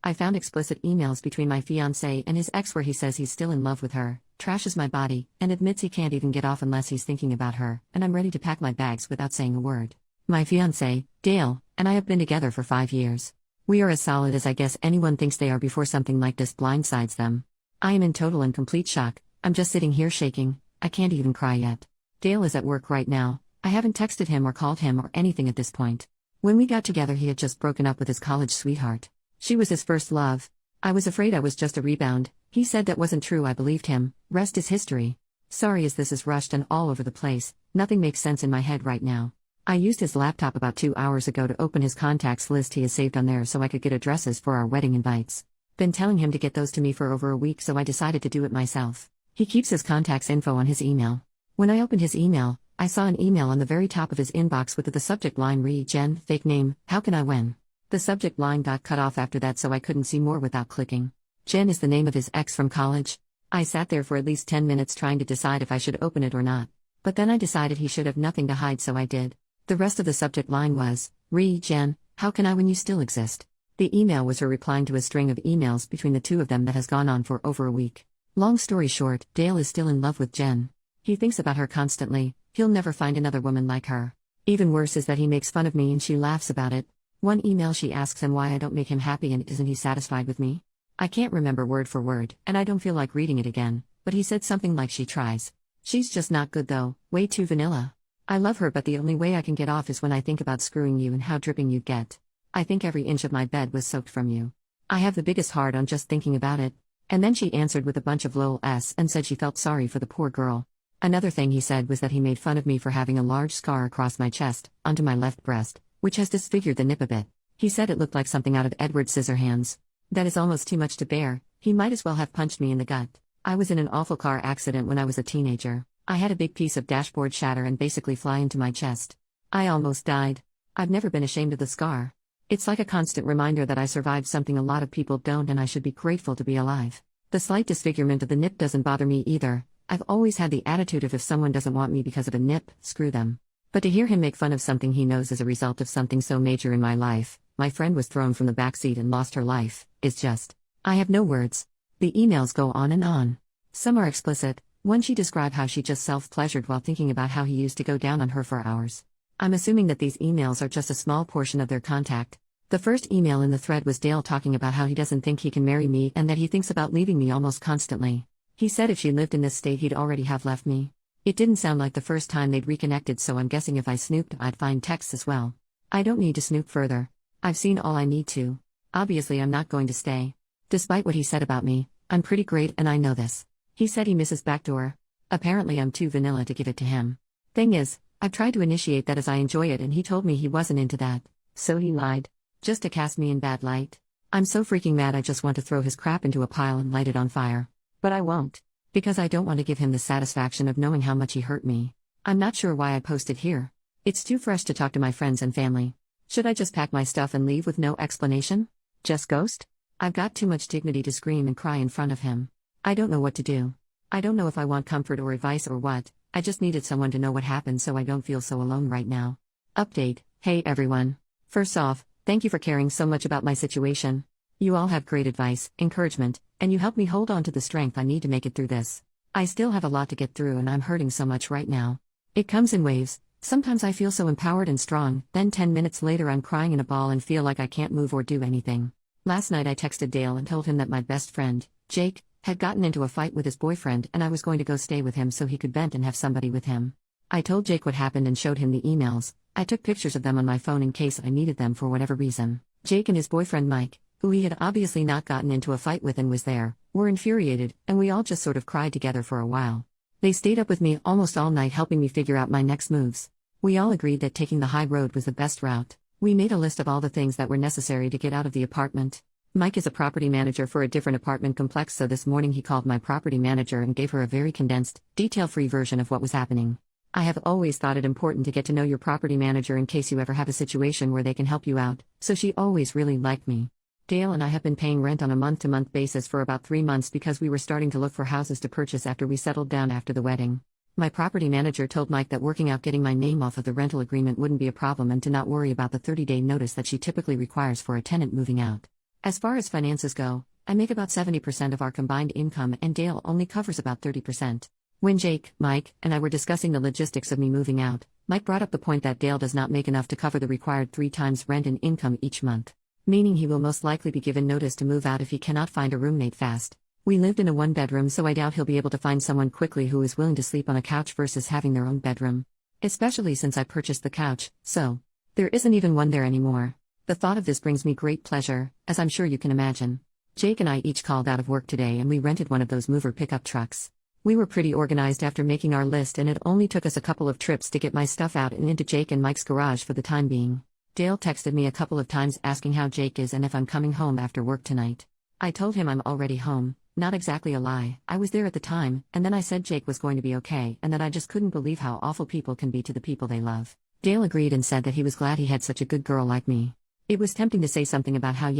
I found explicit emails between my fiancé and his ex where he says he's still in love with her, trashes my body, and admits he can't even get off unless he's thinking about her, and I'm ready to pack my bags without saying a word. My fiancé, Dale, and I have been together for 5 years. We are as solid as I guess anyone thinks they are before something like this blindsides them. I am in total and complete shock. I'm just sitting here shaking. I can't even cry yet. Dale is at work right now. I haven't texted him or called him or anything at this point. When we got together, he had just broken up with his college sweetheart. She was his first love. I was afraid I was just a rebound. He said that wasn't true. I believed him. Rest is history. Sorry as this is rushed and all over the place. Nothing makes sense in my head right now. I used his laptop about 2 hours ago to open his contacts list he has saved on there so I could get addresses for our wedding invites. Been telling him to get those to me for over a week, so I decided to do it myself. He keeps his contacts info on his email. When I opened his email, I saw an email on the very top of his inbox with the subject line Jen, fake name, how can I win? The subject line got cut off after that, so I couldn't see more without clicking. Jen is the name of his ex from college. I sat there for at least 10 minutes trying to decide if I should open it or not. But then I decided he should have nothing to hide, so I did. The rest of the subject line was, Jen, how can I when you still exist? The email was her replying to a string of emails between the two of them that has gone on for over a week. Long story short, Dale is still in love with Jen. He thinks about her constantly. He'll never find another woman like her. Even worse is that he makes fun of me and she laughs about it. One email she asks him why I don't make him happy and isn't he satisfied with me? I can't remember word for word, and I don't feel like reading it again, but he said something like she tries. She's just not good though, way too vanilla. I love her, but the only way I can get off is when I think about screwing you and how dripping you'd get. I think every inch of my bed was soaked from you. I have the biggest heart on just thinking about it. And then she answered with a bunch of lol-s and said she felt sorry for the poor girl. Another thing he said was that he made fun of me for having a large scar across my chest, onto my left breast, which has disfigured the nip a bit. He said it looked like something out of Edward Scissorhands. That is almost too much to bear. He might as well have punched me in the gut. I was in an awful car accident when I was a teenager. I had a big piece of dashboard shatter and basically fly into my chest. I almost died. I've never been ashamed of the scar. It's like a constant reminder that I survived something a lot of people don't, and I should be grateful to be alive. The slight disfigurement of the nip doesn't bother me either. I've always had the attitude of if someone doesn't want me because of a nip, screw them. But to hear him make fun of something he knows is a result of something so major in my life, my friend was thrown from the backseat and lost her life, is just. I have no words. The emails go on and on. Some are explicit. One she described how she just self-pleasured while thinking about how he used to go down on her for hours. I'm assuming that these emails are just a small portion of their contact. The first email in the thread was Dale talking about how he doesn't think he can marry me and that he thinks about leaving me almost constantly. He said if she lived in this state he'd already have left me. It didn't sound like the first time they'd reconnected, so I'm guessing if I snooped I'd find texts as well. I don't need to snoop further. I've seen all I need to. Obviously I'm not going to stay. Despite what he said about me, I'm pretty great and I know this. He said he misses backdoor. Apparently I'm too vanilla to give it to him. Thing is, I've tried to initiate that as I enjoy it and he told me he wasn't into that. So he lied. Just to cast me in bad light. I'm so freaking mad I just want to throw his crap into a pile and light it on fire. But I won't. Because I don't want to give him the satisfaction of knowing how much he hurt me. I'm not sure why I posted here. It's too fresh to talk to my friends and family. Should I just pack my stuff and leave with no explanation? Just ghost? I've got too much dignity to scream and cry in front of him. I don't know what to do. I don't know if I want comfort or advice or what. I just needed someone to know what happened so I don't feel so alone right now. Update. Hey everyone. First off, thank you for caring so much about my situation. You all have great advice, encouragement, and you help me hold on to the strength I need to make it through this. I still have a lot to get through and I'm hurting so much right now. It comes in waves. Sometimes I feel so empowered and strong, then 10 minutes later I'm crying in a ball and feel like I can't move or do anything. Last night I texted Dale and told him that my best friend, Jake, had gotten into a fight with his boyfriend and I was going to go stay with him so he could vent and have somebody with him. I told Jake what happened and showed him the emails. I took pictures of them on my phone in case I needed them for whatever reason. Jake and his boyfriend Mike, who he had obviously not gotten into a fight with and was there, were infuriated, and we all just sort of cried together for a while. They stayed up with me almost all night helping me figure out my next moves. We all agreed that taking the high road was the best route. We made a list of all the things that were necessary to get out of the apartment. Mike is a property manager for a different apartment complex, so this morning he called my property manager and gave her a very condensed, detail-free version of what was happening. I have always thought it important to get to know your property manager in case you ever have a situation where they can help you out, so she always really liked me. Dale and I have been paying rent on a month-to-month basis for about 3 months because we were starting to look for houses to purchase after we settled down after the wedding. My property manager told Mike that working out getting my name off of the rental agreement wouldn't be a problem and to not worry about the 30-day notice that she typically requires for a tenant moving out. As far as finances go, I make about 70% of our combined income and Dale only covers about 30%. When Jake, Mike, and I were discussing the logistics of me moving out, Mike brought up the point that Dale does not make enough to cover the required 3 times rent and income each month. Meaning he will most likely be given notice to move out if he cannot find a roommate fast. We lived in a 1-bedroom, so I doubt he'll be able to find someone quickly who is willing to sleep on a couch versus having their own bedroom. Especially since I purchased the couch, so there isn't even one there anymore. The thought of this brings me great pleasure, as I'm sure you can imagine. Jake and I each called out of work today and we rented one of those mover pickup trucks. We were pretty organized after making our list, and it only took us a couple of trips to get my stuff out and into Jake and Mike's garage for the time being. Dale texted me a couple of times asking how Jake is and if I'm coming home after work tonight. I told him I'm already home, not exactly a lie, I was there at the time, and then I said Jake was going to be okay and that I just couldn't believe how awful people can be to the people they love. Dale agreed and said that he was glad he had such a good girl like me. It was tempting to say something about how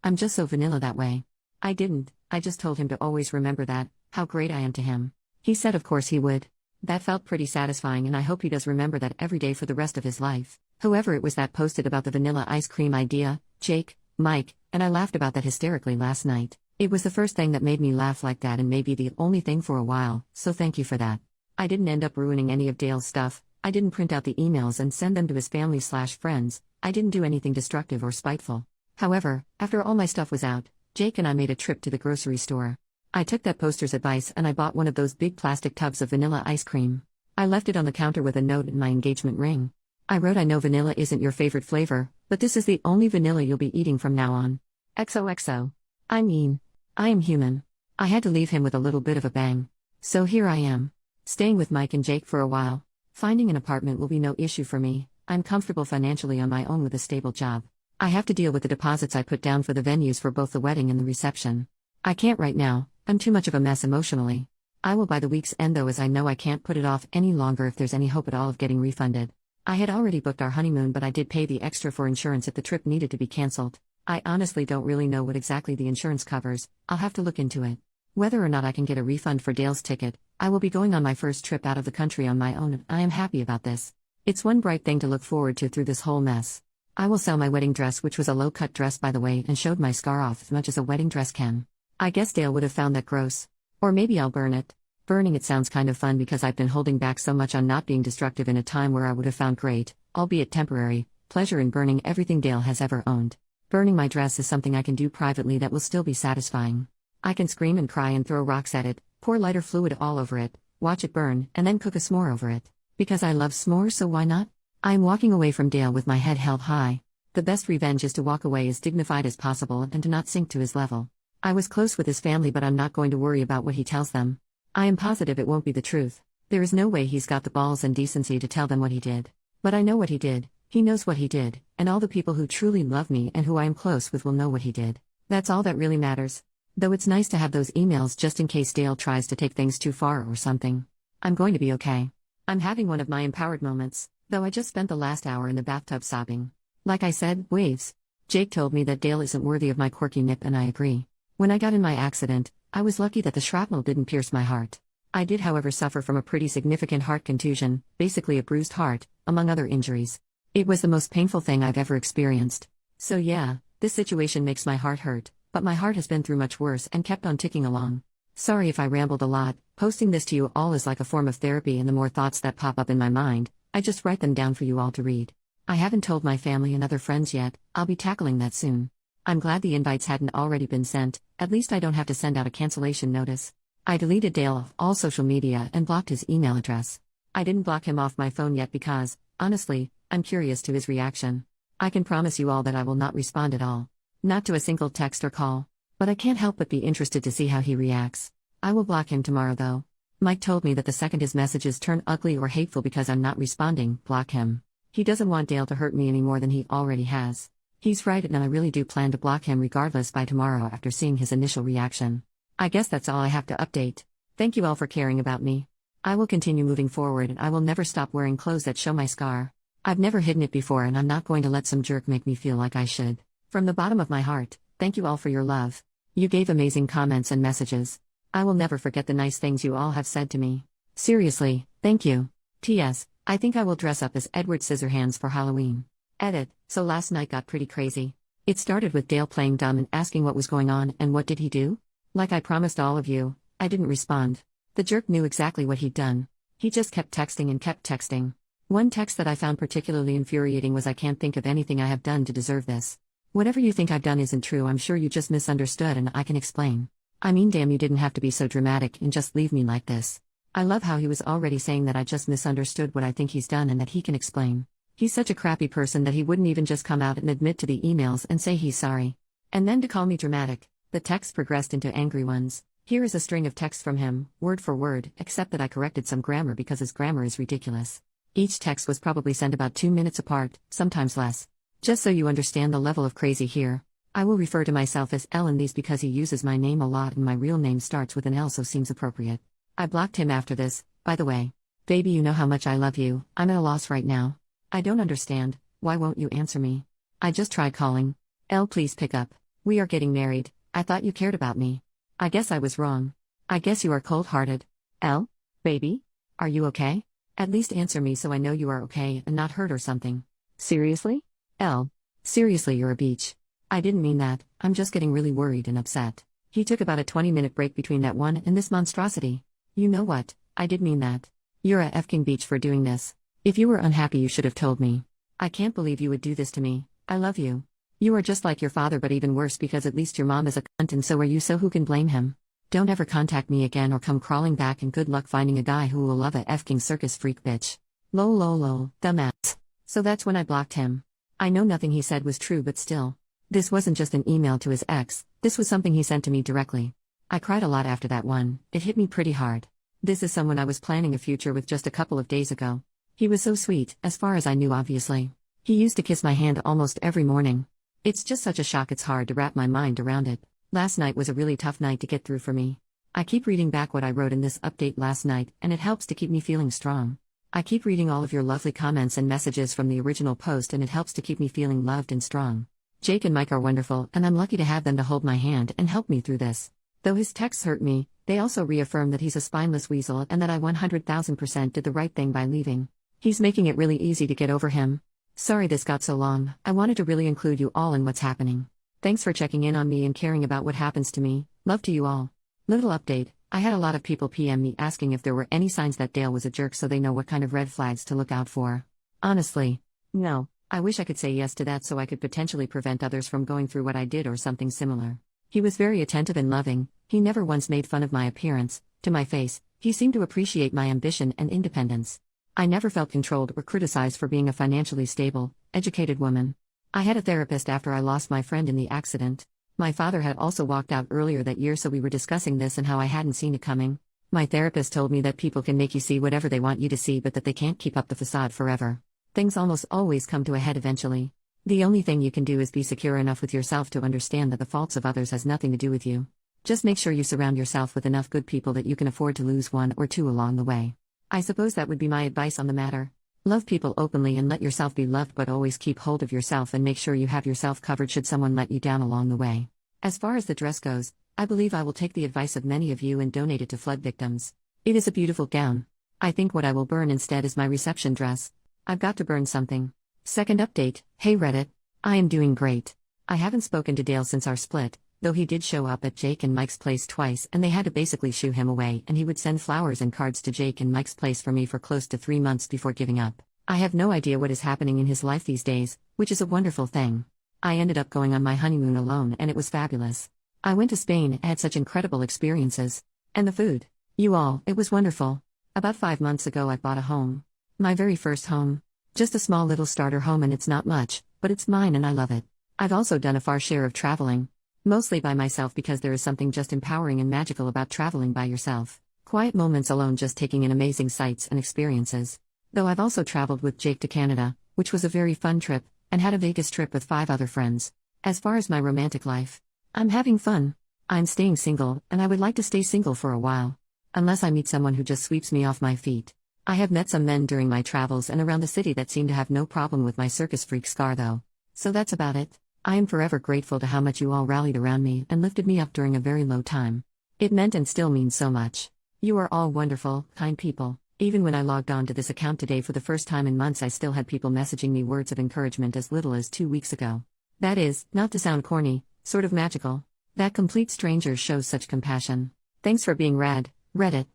I'm just so vanilla that way. I didn't, I just told him to always remember that, how great I am to him. He said of course he would. That felt pretty satisfying, and I hope he does remember that every day for the rest of his life. Whoever it was that posted about the vanilla ice cream idea, Jake, Mike, and I laughed about that hysterically last night. It was the first thing that made me laugh like that and maybe the only thing for a while, so thank you for that. I didn't end up ruining any of Dale's stuff. I didn't print out the emails and send them to his family/friends. I didn't do anything destructive or spiteful. However, after all my stuff was out, Jake and I made a trip to the grocery store. I took that poster's advice and I bought one of those big plastic tubs of vanilla ice cream. I left it on the counter with a note and my engagement ring. I wrote, I know vanilla isn't your favorite flavor, but this is the only vanilla you'll be eating from now on. XOXO. I mean, I am human. I had to leave him with a little bit of a bang. So here I am. Staying with Mike and Jake for a while. Finding an apartment will be no issue for me. I'm comfortable financially on my own with a stable job. I have to deal with the deposits I put down for the venues for both the wedding and the reception. I can't right now, I'm too much of a mess emotionally. I will by the week's end though, as I know I can't put it off any longer if there's any hope at all of getting refunded. I had already booked our honeymoon, but I did pay the extra for insurance if the trip needed to be cancelled. I honestly don't really know what exactly the insurance covers. I'll have to look into it. Whether or not I can get a refund for Dale's ticket, I will be going on my first trip out of the country on my own and I am happy about this. It's one bright thing to look forward to through this whole mess. I will sell my wedding dress, which was a low-cut dress by the way, and showed my scar off as much as a wedding dress can. I guess Dale would have found that gross. Or maybe I'll burn it. Burning it sounds kind of fun because I've been holding back so much on not being destructive in a time where I would have found great, albeit temporary, pleasure in burning everything Dale has ever owned. Burning my dress is something I can do privately that will still be satisfying. I can scream and cry and throw rocks at it, pour lighter fluid all over it, watch it burn, and then cook a s'more over it. Because I love s'mores, so why not? I am walking away from Dale with my head held high. The best revenge is to walk away as dignified as possible and to not sink to his level. I was close with his family, but I'm not going to worry about what he tells them. I am positive it won't be the truth. There is no way he's got the balls and decency to tell them what he did. But I know what he did, he knows what he did, and all the people who truly love me and who I am close with will know what he did. That's all that really matters. Though it's nice to have those emails just in case Dale tries to take things too far or something. I'm going to be okay. I'm having one of my empowered moments, though I just spent the last hour in the bathtub sobbing. Like I said, waves. Jake told me that Dale isn't worthy of my quirky nip, and I agree. When I got in my accident, I was lucky that the shrapnel didn't pierce my heart. I did, however, suffer from a pretty significant heart contusion, basically a bruised heart, among other injuries. It was the most painful thing I've ever experienced. So yeah, this situation makes my heart hurt, but my heart has been through much worse and kept on ticking along. Sorry if I rambled a lot. Posting this to you all is like a form of therapy, and the more thoughts that pop up in my mind, I just write them down for you all to read. I haven't told my family and other friends yet. I'll be tackling that soon. I'm glad the invites hadn't already been sent, at least I don't have to send out a cancellation notice. I deleted Dale off all social media and blocked his email address. I didn't block him off my phone yet because, honestly, I'm curious to his reaction. I can promise you all that I will not respond at all. Not to a single text or call. But I can't help but be interested to see how he reacts. I will block him tomorrow though. Mike told me that the second his messages turn ugly or hateful because I'm not responding, block him. He doesn't want Dale to hurt me any more than he already has. He's right, and I really do plan to block him regardless by tomorrow after seeing his initial reaction. I guess that's all I have to update. Thank you all for caring about me. I will continue moving forward, and I will never stop wearing clothes that show my scar. I've never hidden it before, and I'm not going to let some jerk make me feel like I should. From the bottom of my heart, thank you all for your love. You gave amazing comments and messages. I will never forget the nice things you all have said to me. Seriously, thank you. P.S. I think I will dress up as Edward Scissorhands for Halloween. Edit. So last night got pretty crazy. It started with Dale playing dumb and asking what was going on, and what did he do? Like I promised all of you, I didn't respond. The jerk knew exactly what he'd done. He just kept texting and kept texting. One text that I found particularly infuriating was, "I can't think of anything I have done to deserve this. Whatever you think I've done isn't true. I'm sure you just misunderstood and I can explain. I mean, damn, you didn't have to be so dramatic and just leave me like this." I love how he was already saying that I just misunderstood what I think he's done and that he can explain. He's such a crappy person that he wouldn't even just come out and admit to the emails and say he's sorry. And then to call me dramatic. The texts progressed into angry ones. Here is a string of texts from him, word for word, except that I corrected some grammar because his grammar is ridiculous. Each text was probably sent about 2 minutes apart, sometimes less. Just so you understand the level of crazy here, I will refer to myself as L in these because he uses my name a lot and my real name starts with an L, so seems appropriate. I blocked him after this, by the way. Baby, you know how much I love you. I'm at a loss right now. I don't understand. Why won't you answer me? I just tried calling. L, please pick up. We are getting married. I thought you cared about me. I guess I was wrong. I guess you are cold-hearted. L? Baby? Are you okay? At least answer me so I know you are okay and not hurt or something. Seriously? L. Seriously, you're a beach. I didn't mean that. I'm just getting really worried and upset. He took about a 20-minute break between that one and this monstrosity. You know what? I did mean that. You're a effing beach for doing this. If you were unhappy, you should have told me. I can't believe you would do this to me. I love you. You are just like your father, but even worse because at least your mom is a cunt and so are you, so who can blame him? Don't ever contact me again or come crawling back, and good luck finding a guy who will love a effing circus freak bitch. Lol lol lol, dumbass. So that's when I blocked him. I know nothing he said was true, but still. This wasn't just an email to his ex, this was something he sent to me directly. I cried a lot after that one. It hit me pretty hard. This is someone I was planning a future with just a couple of days ago. He was so sweet, as far as I knew, obviously. He used to kiss my hand almost every morning. It's just such a shock, it's hard to wrap my mind around it. Last night was a really tough night to get through for me. I keep reading back what I wrote in this update last night, and it helps to keep me feeling strong. I keep reading all of your lovely comments and messages from the original post, and it helps to keep me feeling loved and strong. Jake and Mike are wonderful, and I'm lucky to have them to hold my hand and help me through this. Though his texts hurt me, they also reaffirm that he's a spineless weasel and that I 100,000% did the right thing by leaving. He's making it really easy to get over him. Sorry this got so long. I wanted to really include you all in what's happening. Thanks for checking in on me and caring about what happens to me. Love to you all. Little update. I had a lot of people PM me asking if there were any signs that Dale was a jerk so they know what kind of red flags to look out for. Honestly, no. I wish I could say yes to that so I could potentially prevent others from going through what I did or something similar. He was very attentive and loving. He never once made fun of my appearance. To my face, he seemed to appreciate my ambition and independence. I never felt controlled or criticized for being a financially stable, educated woman. I had a therapist after I lost my friend in the accident. My father had also walked out earlier that year, so we were discussing this and how I hadn't seen it coming. My therapist told me that people can make you see whatever they want you to see, but that they can't keep up the facade forever. Things almost always come to a head eventually. The only thing you can do is be secure enough with yourself to understand that the faults of others has nothing to do with you. Just make sure you surround yourself with enough good people that you can afford to lose one or two along the way. I suppose that would be my advice on the matter. Love people openly and let yourself be loved, but always keep hold of yourself and make sure you have yourself covered should someone let you down along the way. As far as the dress goes, I believe I will take the advice of many of you and donate it to flood victims. It is a beautiful gown. I think what I will burn instead is my reception dress. I've got to burn something. Second update. Hey Reddit. I am doing great. I haven't spoken to Dale since our split, though he did show up at Jake and Mike's place twice and they had to basically shoo him away, and he would send flowers and cards to Jake and Mike's place for me for close to 3 months before giving up. I have no idea what is happening in his life these days, which is a wonderful thing. I ended up going on my honeymoon alone and it was fabulous. I went to Spain and had such incredible experiences. And the food. You all, it was wonderful. About 5 months ago I bought a home. My very first home. Just a small little starter home, and it's not much, but it's mine and I love it. I've also done a fair share of traveling. Mostly by myself because there is something just empowering and magical about traveling by yourself. Quiet moments alone, just taking in amazing sights and experiences. Though I've also traveled with Jake to Canada, which was a very fun trip, and had a Vegas trip with 5 other friends. As far as my romantic life, I'm having fun. I'm staying single, and I would like to stay single for a while. Unless I meet someone who just sweeps me off my feet. I have met some men during my travels and around the city that seem to have no problem with my circus freak scar though. So that's about it. I am forever grateful to how much you all rallied around me and lifted me up during a very low time. It meant and still means so much. You are all wonderful, kind people. Even when I logged on to this account today for the first time in months, I still had people messaging me words of encouragement as little as 2 weeks ago. That is, not to sound corny, sort of magical. That complete stranger shows such compassion. Thanks for being rad, Reddit.